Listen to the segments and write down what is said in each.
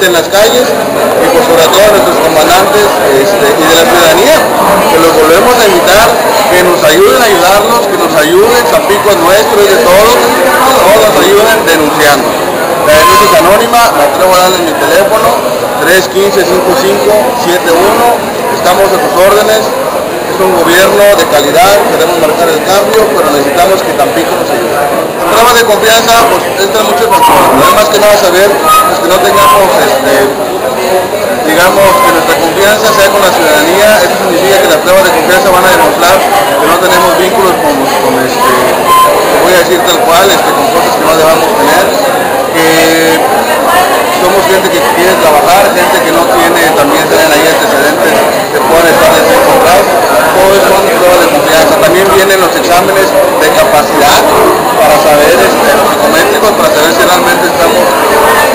gente en las calles y pues sobre todo a nuestros comandantes y de la ciudadanía, que los volvemos a invitar, que nos ayuden a ayudarnos, que nos ayuden, Tampico es nuestro, es de todos nos ayuden denunciando. La denuncia es anónima, me atrevo a darles mi teléfono, 315-5571, estamos a tus órdenes. Es un gobierno de calidad, queremos marcar el cambio, pero necesitamos que Tampico nos ayude. Pruebas de confianza, pues entran muchos factores. No hay más que nada saber pues, que no tengamos, digamos, que nuestra confianza sea con la ciudadanía. Eso significa que las pruebas de confianza van a demostrar que no tenemos vínculos con voy a decir tal cual, con cosas que no debamos tener. Que somos gente que quiere trabajar, gente que no tiene, también tienen ahí antecedentes que pueden estar encontrados. Todo eso son pruebas de confianza. También vienen los exámenes de capacidad para saber, psicométricos, para saber si realmente estamos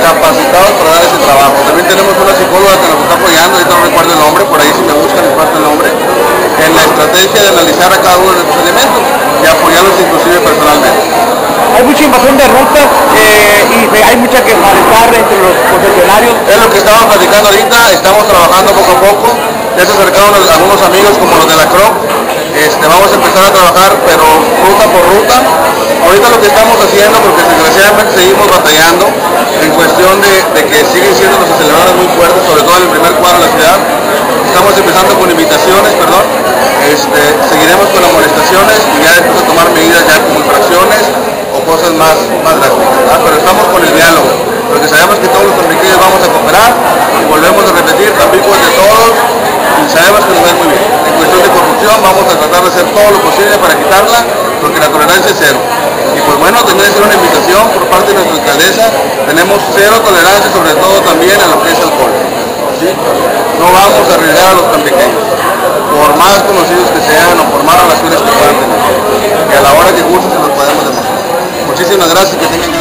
capacitados para dar ese trabajo. También tenemos una psicóloga que nos está apoyando, ahorita no recuerdo el nombre, por ahí si me buscan les paso el nombre, en la estrategia de analizar a cada uno de estos elementos y apoyarlos inclusive personalmente. Hay mucha invasión de rutas y hay mucha que malestar entre los concesionarios. Es lo que estamos platicando ahorita, estamos trabajando poco a poco, ya se acercaron algunos amigos como los de la CROC, vamos a empezar a trabajar pero ruta por ruta. Ahorita lo que estamos haciendo, porque desgraciadamente seguimos batallando en cuestión de que siguen siendo los aceleradores muy fuertes, sobre todo en el primer cuadro de la ciudad, estamos empezando con invitaciones, seguiremos con amonestaciones y ya después a tomar medidas ya como infracciones o cosas más drásticas, ¿verdad? Pero estamos con el diálogo, porque sabemos que todos los tampiqueños vamos a cooperar y volvemos a repetir, Tampico es de todos y sabemos que nos va muy bien. En cuestión de corrupción vamos a tratar de hacer todo lo posible para quitarla, porque la tolerancia es cero. Y pues bueno, tendría que ser una invitación por parte de nuestra alcaldesa, tenemos cero tolerancia sobre todo también a lo que es alcohol. ¿Sí? No vamos a arriesgar a los tampiqueños, por más conocidos que sean o por más relaciones que puedan tener, que a la hora que gusten se los podemos demostrar. Muchísimas gracias, que tengan